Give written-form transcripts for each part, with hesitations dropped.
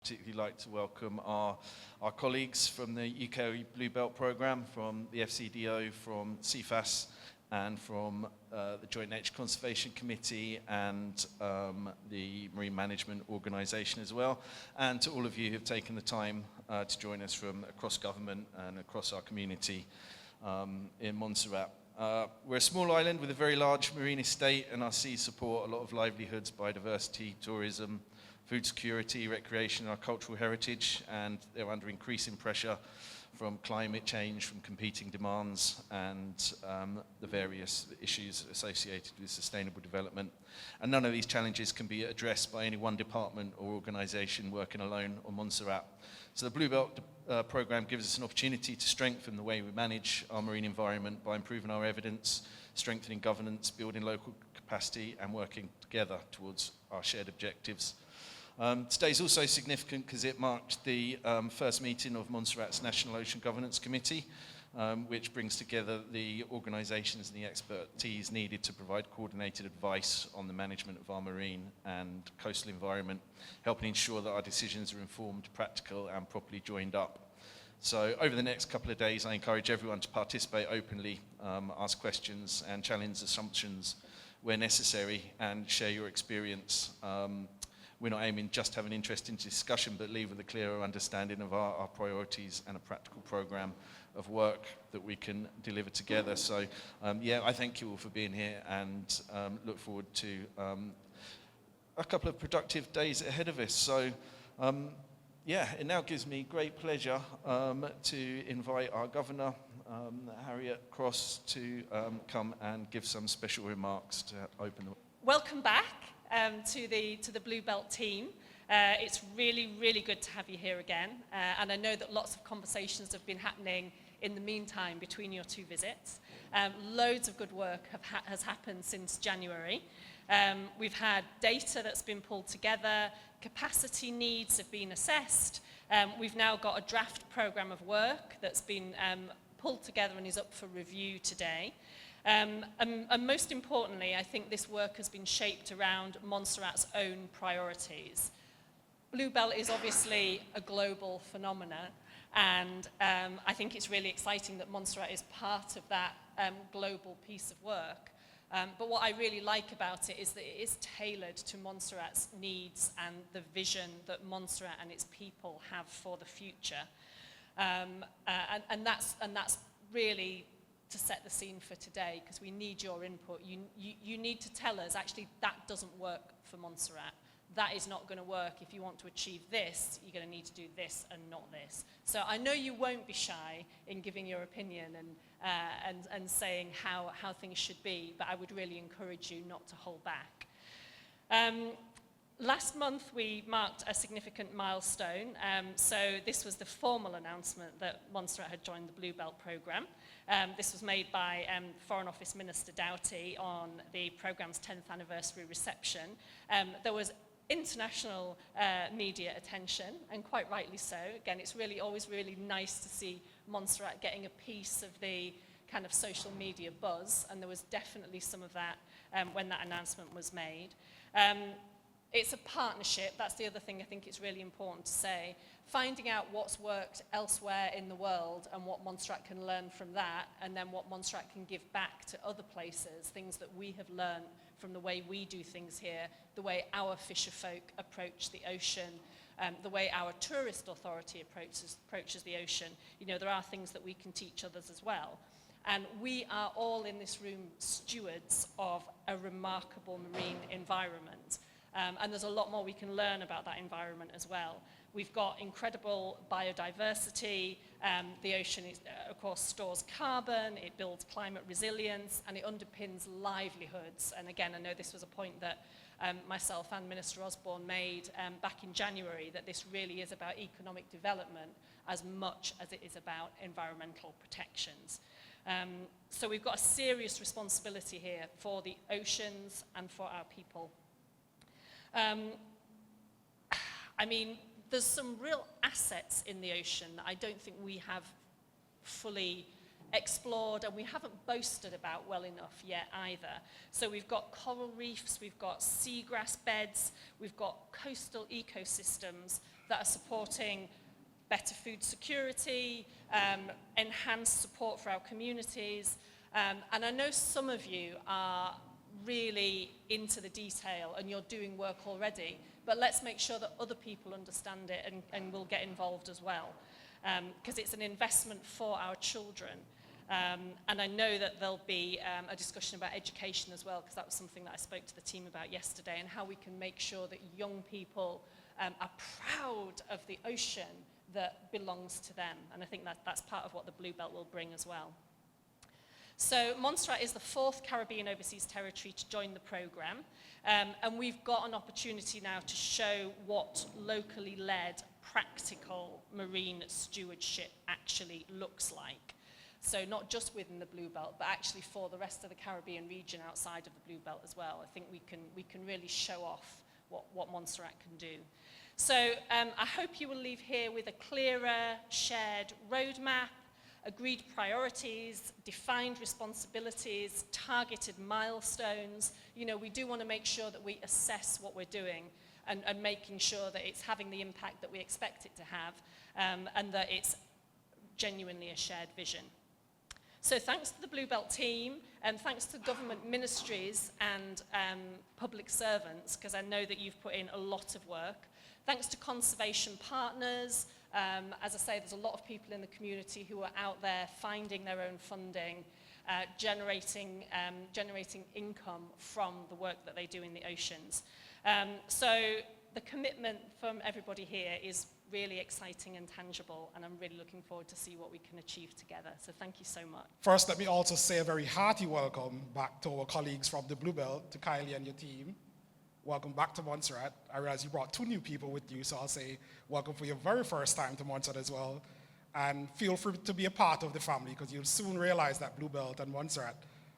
particularly like to welcome our colleagues from the UK Blue Belt Programme, from the FCDO, from CFAS, and from the Joint Nature Conservation Committee and the Marine Management Organisation as well, and to all of you who have taken the time to join us from across government and across our community in Montserrat. We're a small island with a very large marine estate, and our seas support a lot of livelihoods, biodiversity, tourism, food security, recreation, and our cultural heritage, and they're under increasing pressure from climate change, from competing demands, and the various issues associated with sustainable development. And none of these challenges can be addressed by any one department or organisation working alone on Montserrat. So the Blue Belt programme gives us an opportunity to strengthen the way we manage our marine environment by improving our evidence, strengthening governance, building local capacity, and working together towards our shared objectives. Today is also significant because it marked the first meeting of Montserrat's National Ocean Governance Committee, which brings together the organisations and the expertise needed to provide coordinated advice on the management of our marine and coastal environment, helping ensure that our decisions are informed, practical, and properly joined up. So over the next couple of days, I encourage everyone to participate openly, ask questions, and challenge assumptions where necessary, and share your experience. We're not aiming just to have an interesting discussion, but leave with a clearer understanding of our priorities and a practical programme of work that we can deliver together. So, I thank you all for being here, and look forward to a couple of productive days ahead of us. So, it now gives me great pleasure to invite our Governor, Harriet Cross, to come and give some special remarks to open the... Welcome back. To the Blue Belt team. It's really, really good to have you here again. And I know that lots of conversations have been happening in the meantime between your two visits. Loads of good work has happened since January. We've had data that's been pulled together, capacity needs have been assessed. We've now got a draft programme of work that's been pulled together and is up for review today. And most importantly, I think this work has been shaped around Montserrat's own priorities. Blue Belt is obviously a global phenomenon, and I think it's really exciting that Montserrat is part of that global piece of work. But what I really like about it is that it is tailored to Montserrat's needs and the vision that Montserrat and its people have for the future. And that's really to set the scene for today, because we need your input. You need to tell us, actually, that doesn't work for Montserrat. That is not going to work. If you want to achieve this, you're going to need to do this and not this. So I know you won't be shy in giving your opinion and saying how things should be, but I would really encourage you not to hold back. Last month, we marked a significant milestone. So this was the formal announcement that Montserrat had joined the Blue Belt programme. This was made by Foreign Office Minister Doughty on the programme's 10th anniversary reception. There was international media attention, and quite rightly so. Again, it's always really nice to see Montserrat getting a piece of the kind of social media buzz, and there was definitely some of that when that announcement was made. It's a partnership. That's the other thing I think it's really important to say. Finding out what's worked elsewhere in the world and what Montserrat can learn from that, and then what Montserrat can give back to other places, things that we have learned from the way we do things here, the way our fisher folk approach the ocean, the way our tourist authority approaches the ocean. You know, there are things that we can teach others as well. And we are all in this room stewards of a remarkable marine environment. And there's a lot more we can learn about that environment as well. We've got incredible biodiversity. The ocean, of course, stores carbon, it builds climate resilience, and it underpins livelihoods. And again, I know this was a point that myself and Minister Osborne made back in January, that this really is about economic development as much as it is about environmental protections. So we've got a serious responsibility here for the oceans and for our people. I mean, there's some real assets in the ocean that I don't think we have fully explored and we haven't boasted about well enough yet either. So we've got coral reefs, we've got seagrass beds, we've got coastal ecosystems that are supporting better food security, enhanced support for our communities. And I know some of you are really into the detail and you're doing work already, but let's make sure that other people understand it and will get involved as well. Because it's an investment for our children. And I know that there'll be a discussion about education as well, because that was something that I spoke to the team about yesterday, and how we can make sure that young people are proud of the ocean that belongs to them. And I think that's part of what the Blue Belt will bring as well. So Montserrat is the 4th Caribbean Overseas Territory to join the programme, and we've got an opportunity now to show what locally led, practical marine stewardship actually looks like. So not just within the Blue Belt, but actually for the rest of the Caribbean region outside of the Blue Belt as well. I think we can really show off what Montserrat can do. So I hope you will leave here with a clearer, shared roadmap, agreed priorities, defined responsibilities, targeted milestones. You know, we do want to make sure that we assess what we're doing and making sure that it's having the impact that we expect it to have, and that it's genuinely a shared vision. So thanks to the Blue Belt team, and thanks to government ministries and public servants, because I know that you've put in a lot of work. Thanks to conservation partners. As I say, there's a lot of people in the community who are out there finding their own funding, generating income from the work that they do in the oceans. So the commitment from everybody here is really exciting and tangible, and I'm really looking forward to see what we can achieve together. So thank you so much. First, let me also say a very hearty welcome back to our colleagues from the Blue Belt, to Kylie and your team. Welcome back to Montserrat. I realize you brought 2 new people with you, so I'll say welcome for your very first time to Montserrat as well. And feel free to be a part of the family, because you'll soon realize that Blue Belt and Montserrat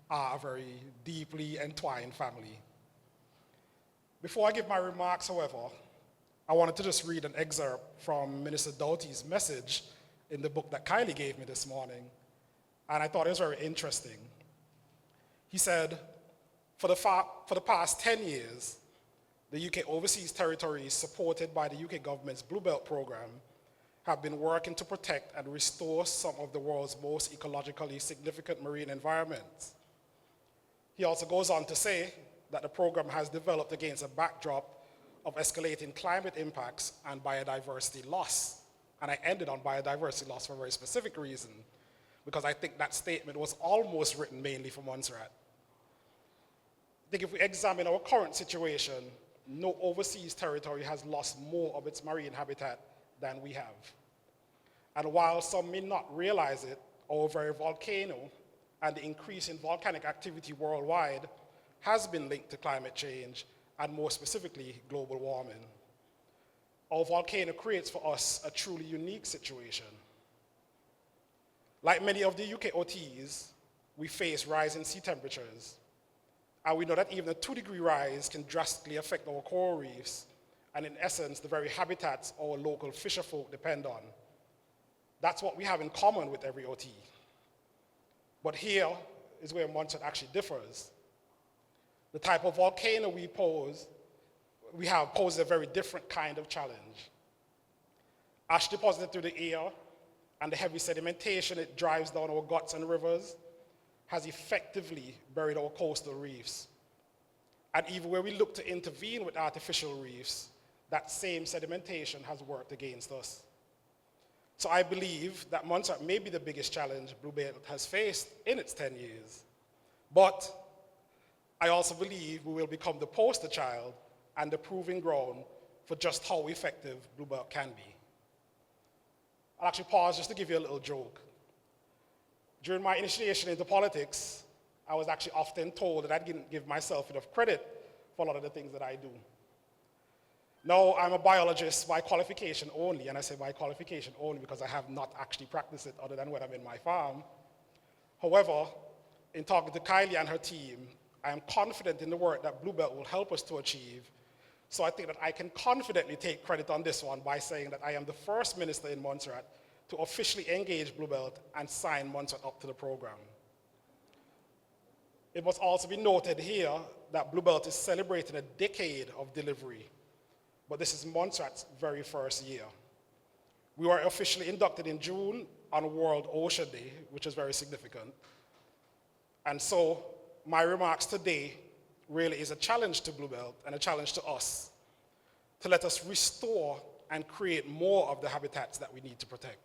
are a very deeply entwined family. Before I give my remarks, however, I wanted to just read an excerpt from Minister Doughty's message in the book that Kylie gave me this morning, and I thought it was very interesting. He said, for the past 10 years, the UK Overseas Territories, supported by the UK government's Blue Belt program, have been working to protect and restore some of the world's most ecologically significant marine environments. He also goes on to say that the program has developed against a backdrop of escalating climate impacts and biodiversity loss. And I ended on biodiversity loss for a very specific reason, because I think that statement was almost written mainly for Montserrat. I think if we examine our current situation, no overseas territory has lost more of its marine habitat than we have. And while some may not realize it, our very volcano and the increase in volcanic activity worldwide has been linked to climate change, and more specifically, global warming. Our volcano creates for us a truly unique situation. Like many of the UK OTs, we face rising sea temperatures, and we know that even a 2-degree rise can drastically affect our coral reefs, and in essence, the very habitats our local fisherfolk depend on. That's what we have in common with every OT. But here is where Montserrat actually differs. The type of volcano we have poses a very different kind of challenge. Ash deposited through the air and the heavy sedimentation it drives down our guts and rivers has effectively buried our coastal reefs. And even where we look to intervene with artificial reefs, that same sedimentation has worked against us. So I believe that Montserrat may be the biggest challenge Blue Belt has faced in its 10 years. But I also believe we will become the poster child and the proving ground for just how effective Blue Belt can be. I'll actually pause just to give you a little joke. During my initiation into politics, I was actually often told that I didn't give myself enough credit for a lot of the things that I do. Now, I'm a biologist by qualification only, and I say by qualification only because I have not actually practiced it other than when I'm in my farm. However, in talking to Kylie and her team, I am confident in the work that Blue Belt will help us to achieve. So I think that I can confidently take credit on this one by saying that I am the first minister in Montserrat to officially engage Bluebelt and sign Montserrat up to the program. It must also be noted here that Bluebelt is celebrating a decade of delivery, but this is Montserrat's very first year. We were officially inducted in June on World Ocean Day, which is very significant. And so my remarks today really is a challenge to Bluebelt and a challenge to us to let us restore and create more of the habitats that we need to protect.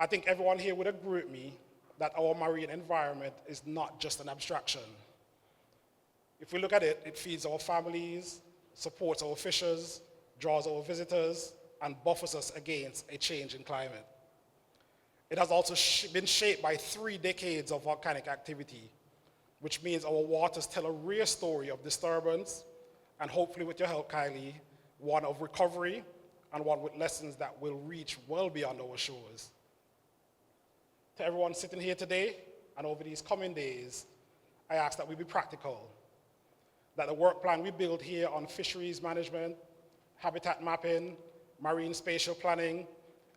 I think everyone here would agree with me that our marine environment is not just an abstraction. If we look at it, it feeds our families, supports our fishers, draws our visitors, and buffers us against a change in climate. It has also been shaped by 3 decades of volcanic activity, which means our waters tell a rare story of disturbance, and hopefully with your help, Kylie, one of recovery, and one with lessons that will reach well beyond our shores. To everyone sitting here today and over these coming days, I ask that we be practical, that the work plan we build here on fisheries management, habitat mapping, marine spatial planning,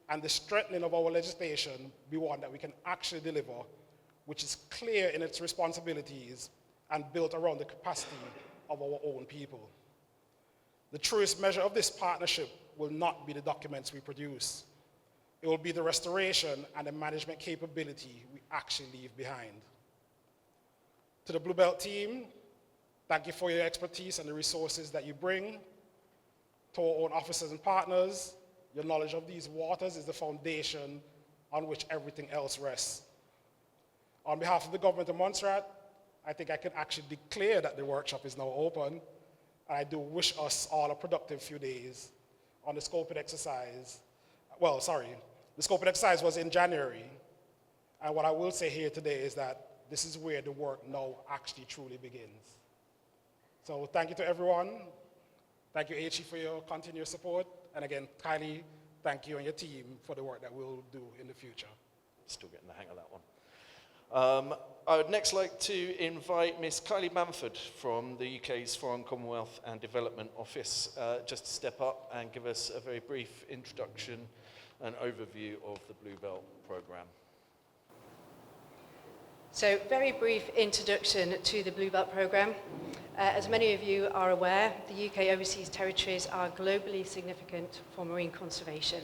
and the strengthening of our legislation be one that we can actually deliver, which is clear in its responsibilities and built around the capacity of our own people. The truest measure of this partnership will not be the documents we produce. It will be the restoration and the management capability we actually leave behind. To the Bluebelt team, thank you for your expertise and the resources that you bring. To our own officers and partners, your knowledge of these waters is the foundation on which everything else rests. On behalf of the government of Montserrat, I think I can actually declare that the workshop is now open. And I do wish us all a productive few days on the scoping exercise. Well, sorry, the scoping exercise was in January. And what I will say here today is that this is where the work now actually truly begins. So thank you to everyone. Thank you, H.E., for your continued support. And again, Kylie, thank you and your team for the work that we'll do in the future. Still getting the hang of that one. I would next like to invite Miss Kylie Bamford from the UK's Foreign, Commonwealth and Development Office just to step up and give us a very brief introduction and overview of the Bluebelt programme. So, very brief introduction to the Bluebelt programme. As many of you are aware, the UK overseas territories are globally significant for marine conservation.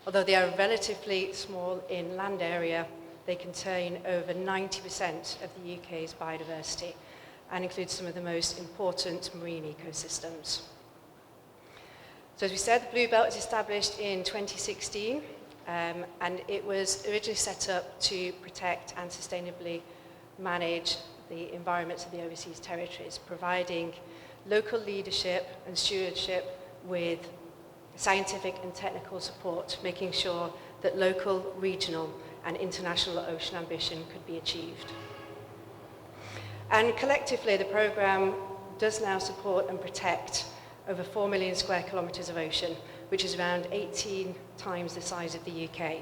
Although they are relatively small in land area, they contain over 90% of the UK's biodiversity and include some of the most important marine ecosystems. So as we said, the Bluebelt was established in 2016 and it was originally set up to protect and sustainably manage the environments of the overseas territories, providing local leadership and stewardship with scientific and technical support, making sure that local, regional and international ocean ambition could be achieved. And collectively, the programme does now support and protect over 4 million square kilometres of ocean, which is around 18 times the size of the UK,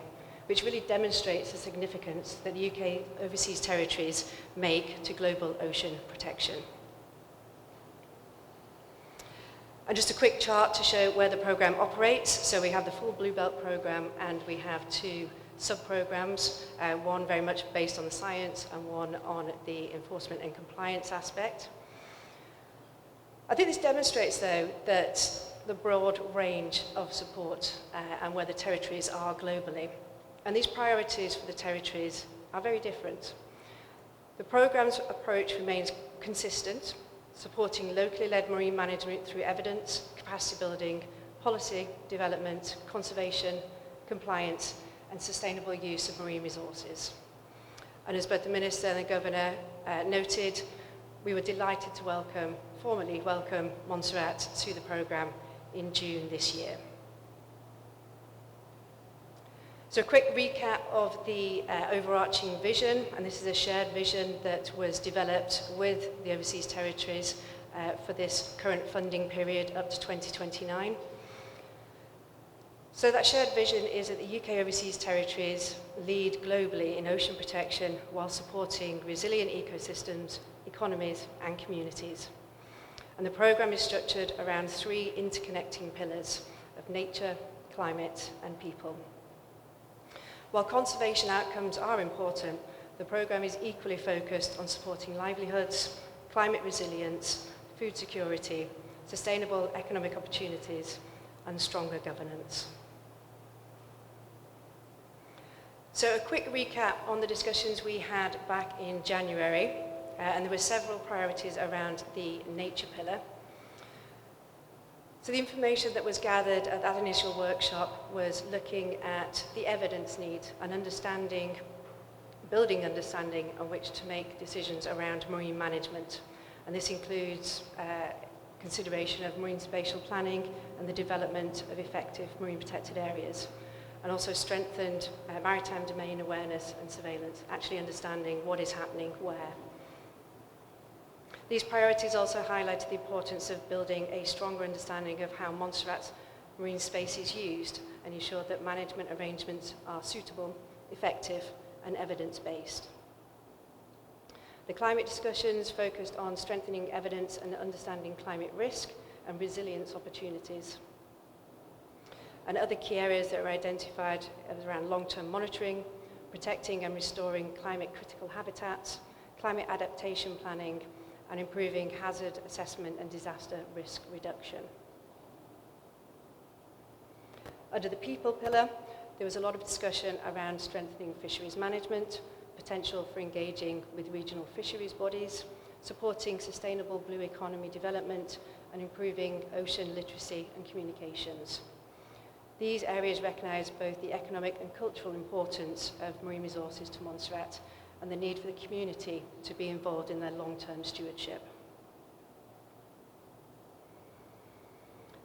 which really demonstrates the significance that the UK overseas territories make to global ocean protection. And just a quick chart to show where the programme operates. So we have the full Bluebelt programme and we have 2 sub-programmes, one very much based on the science and one on the enforcement and compliance aspect. I think this demonstrates, though, that the broad range of support and where the territories are globally. And these priorities for the territories are very different. The programme's approach remains consistent, supporting locally led marine management through evidence, capacity building, policy development, conservation, compliance, and sustainable use of marine resources. And as both the Minister and the Governor noted, we were delighted to formally welcome Montserrat to the programme in June this year. So a quick recap of the overarching vision, and this is a shared vision that was developed with the overseas territories for this current funding period up to 2029. So that shared vision is that the UK overseas territories lead globally in ocean protection while supporting resilient ecosystems, economies and communities. And the programme is structured around 3 interconnecting pillars of nature, climate and people. While conservation outcomes are important, the programme is equally focused on supporting livelihoods, climate resilience, food security, sustainable economic opportunities, and stronger governance. So a quick recap on the discussions we had back in January, and there were several priorities around the nature pillar. So the information that was gathered at that initial workshop was looking at the evidence need and understanding, building understanding on which to make decisions around marine management. And this includes consideration of marine spatial planning and the development of effective marine protected areas, and also strengthened maritime domain awareness and surveillance, actually understanding what is happening where. These priorities also highlighted the importance of building a stronger understanding of how Montserrat's marine space is used and ensure that management arrangements are suitable, effective, and evidence-based. The climate discussions focused on strengthening evidence and understanding climate risk and resilience opportunities. And other key areas that were identified was around long-term monitoring, protecting and restoring climate-critical habitats, climate adaptation planning, and improving hazard assessment and disaster risk reduction. Under the people pillar, there was a lot of discussion around strengthening fisheries management, potential for engaging with regional fisheries bodies, supporting sustainable blue economy development, and improving ocean literacy and communications. These areas recognise both the economic and cultural importance of marine resources to Montserrat and the need for the community to be involved in their long-term stewardship.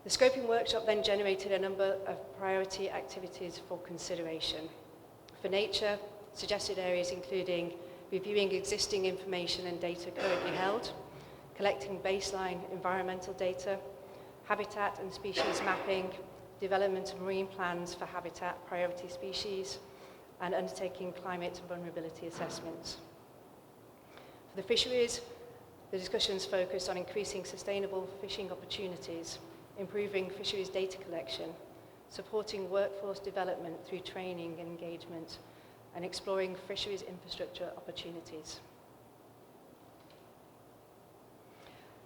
The scoping workshop then generated a number of priority activities for consideration. For nature, suggested areas including reviewing existing information and data currently held, collecting baseline environmental data, habitat and species mapping, development of marine plans for habitat priority species, and undertaking climate vulnerability assessments. For the fisheries, the discussions focused on increasing sustainable fishing opportunities, improving fisheries data collection, supporting workforce development through training and engagement, and exploring fisheries infrastructure opportunities.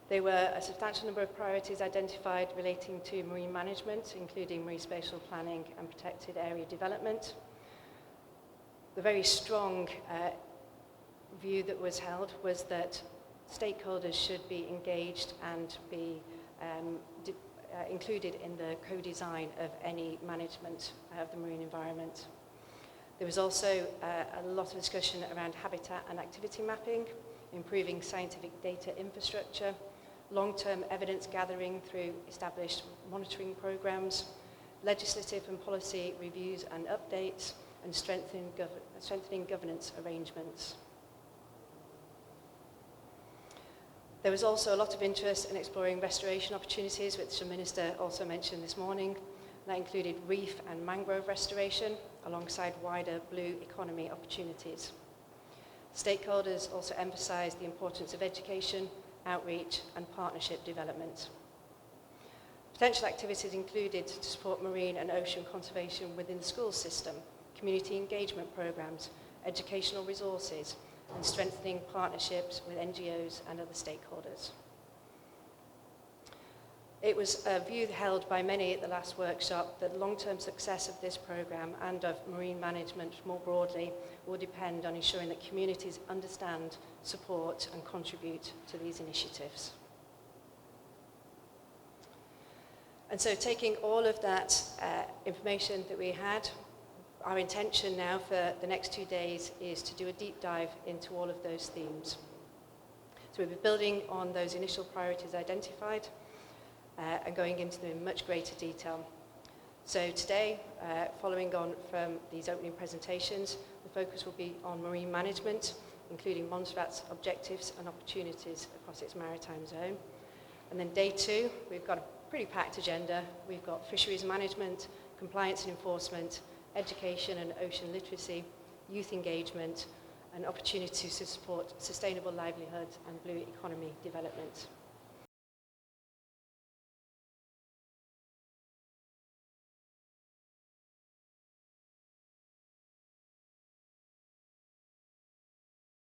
There were a substantial number of priorities identified relating to marine management, including marine spatial planning and protected area development. The very strong view that was held was that stakeholders should be engaged and be included in the co-design of any management of the marine environment. There was also a lot of discussion around habitat and activity mapping, improving scientific data infrastructure, long-term evidence gathering through established monitoring programs, legislative and policy reviews and updates, and strengthening governance arrangements. There was also a lot of interest in exploring restoration opportunities, which the Minister also mentioned this morning. That included reef and mangrove restoration, alongside wider blue economy opportunities. Stakeholders also emphasised the importance of education, outreach, and partnership development. Potential activities included to support marine and ocean conservation within the school system, community engagement programs, educational resources, and strengthening partnerships with NGOs and other stakeholders. It was a view held by many at the last workshop that long-term success of this programme and of marine management more broadly will depend on ensuring that communities understand, support, and contribute to these initiatives. And so taking all of that information that we had, our intention now for the next 2 days is to do a deep dive into all of those themes. So we'll be building on those initial priorities identified and going into them in much greater detail. So today, following on from these opening presentations, the focus will be on marine management, including Montserrat's objectives and opportunities across its maritime zone. And then day 2, we've got a pretty packed agenda. We've got fisheries management, compliance and enforcement, education and ocean literacy, youth engagement, and opportunities to support sustainable livelihood and blue economy development.